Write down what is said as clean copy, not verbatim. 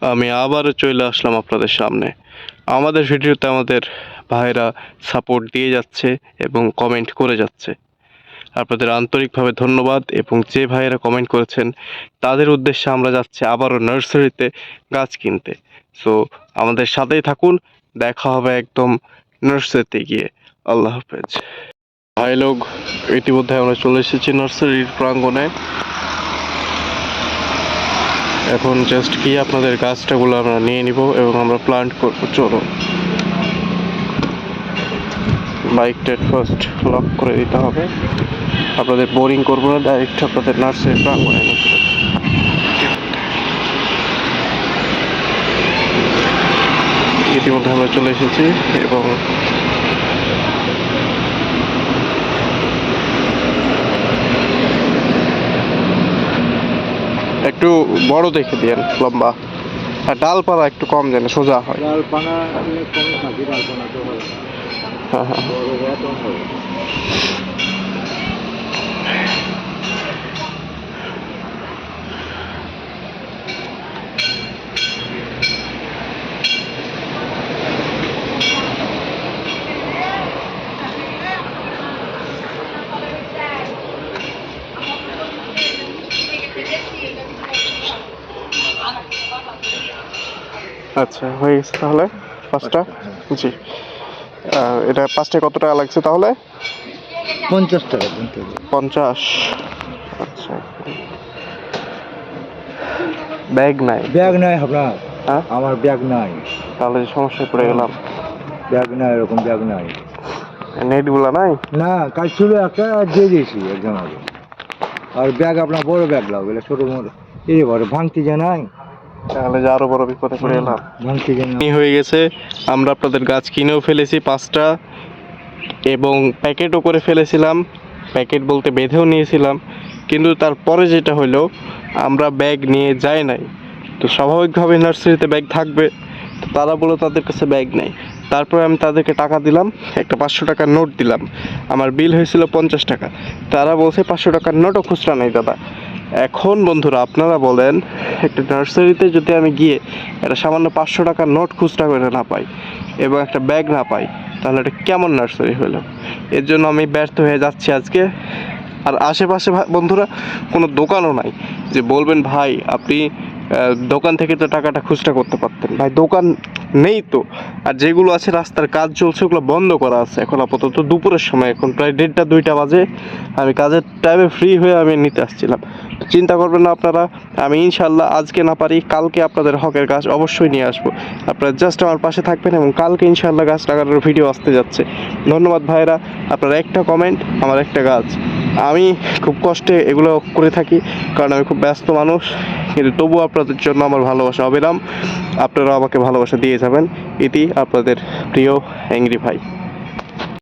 আমি আবারও চলে আসলাম আপনাদের সামনে। আমাদের ভিডিওতে আমাদের ভাইরা সাপোর্ট দিয়ে যাচ্ছে এবং কমেন্ট করে যাচ্ছে। আপনাদের আন্তরিকভাবে ধন্যবাদ, এবং যে ভাইয়েরা কমেন্ট করেছেন তাদের উদ্দেশ্যে আমরা যাচ্ছি আবারও নার্সারিতে গাছ কিনতে। সো আমাদের সাথেই থাকুন, দেখা হবে একদম নার্সারিতে গিয়ে। আল্লাহ হাফেজ। ভাই লোক, ইতিমধ্যে আমরা চলে এসেছি নার্সারির প্রাঙ্গণে। এখন জাস্ট কি আপনাদের গাছটাগুলো আমরা নিয়ে নিব এবং আমরা প্লান্ট করব। চলো, বাইকটা ফার্স্ট লক করে দিতে হবে। আপনাদের বোরিং করবো না, ডাইরেক্ট আপনাদের নার্সারি প্রাঙ্গণে নিয়ে চলে যাবো। ইতিমধ্যে আমরা চলে এসেছি এবং একটু বড় দেখে দিয়েন, লম্বা, আর ডালপালা একটু কম যেন সোজা হয়। হ্যাঁ হ্যাঁ। আচ্ছা, হয়ে গেছে তাহলে পাঁচটা। জি, এটা পাঁচটায় কত টাকা লাগছে তাহলে? 50 টাকা। 50। আচ্ছা, ব্যাগ নাই? ব্যাগ নাই আপনার? হ্যাঁ, আমার ব্যাগ নাই। তাহলে সমস্যায় পড়ে গেলাম। ব্যাগ নাই, এরকম ব্যাগ নাই। নেটগুলো নাই? না, কাল ছিল একটা, দিয়ে দিয়েছি একজন আগে। আর ব্যাগ আপনার বড় ব্যাগ লাগবে, ছোট মোটো এই বড় ভাঙতি যে নাই, তাহলে যে আরো বড় বিপদে পড়ে গেলাম। ভাঙতি যে নাই। হয়ে গেছে, আমরা আপনাদের গাছ কিনেও ফেলেছি 5টা, এবং প্যাকেটও করে ফেলেছিলাম। প্যাকেট বলতে বেঁধেও নিয়েছিলাম, কিন্তু তারপরে যেটা হলো, আমরা ব্যাগ নিয়ে যাই নাই। তো স্বাভাবিকভাবে নার্সারিতে ব্যাগ থাকবে, তো তারা বলে তাদের কাছে ব্যাগ নেই। তারপরে আমি তাদেরকে টাকা দিলাম, একটা 500 টাকার নোট দিলাম। আমার বিল হয়েছিল 50 টাকা। তারা বলছে 500 টাকার নোটও খুচরা নেই দাদা। এখন বন্ধুরা আপনারা বলেন, একটা নার্সারিতে যদি আমি গিয়ে একটা সামান্য 500 টাকার নোট খুচরা করে না পাই এবং একটা ব্যাগ না পাই, তাহলে এটা কেমন নার্সারি হলো? এর জন্য আমি ব্যর্থ হয়ে যাচ্ছি আজকে। আর আশেপাশে বন্ধুরা কোনো দোকানও নাই যে বলবেন ভাই আপনি দোকান থেকে তো টাকাটা খুচরা করতে পারতেন। ভাই দোকান নেই তো, আর যেগুলো আছে রাস্তার কাজ চলছে ওগুলো বন্ধ করা আছে এখন আপাতত। দুপুরের সময়, এখন প্রায় 1:30 2টা বাজে। আমি কাজের টাইমে ফ্রি হয়ে আমি নিতে আসছিলাম। চিন্তা করবেন না আপনারা, আমি ইনশাল্লাহ আজকে না পারি কালকে আপনাদের হকের গাছ অবশ্যই নিয়ে আসবো। আপনারা জাস্ট আমার পাশে থাকবেন, এবং কালকে ইনশাল্লাহ গাছ লাগানোর ভিডিও আসতে যাচ্ছে। ধন্যবাদ ভাইরা, আপনারা একটা কমেন্ট আমার একটা গাছ। আমি খুব কষ্টে এগুলো করে থাকি, কারণ আমি খুব ব্যস্ত মানুষ, কিন্তু তবুও আপনাদের জন্য আমার ভালোবাসা অবিরাম। আপনারা আমাকে ভালোবাসা দিয়ে যাবেন। এটি আপনাদের প্রিয় অ্যাংরি ভাই।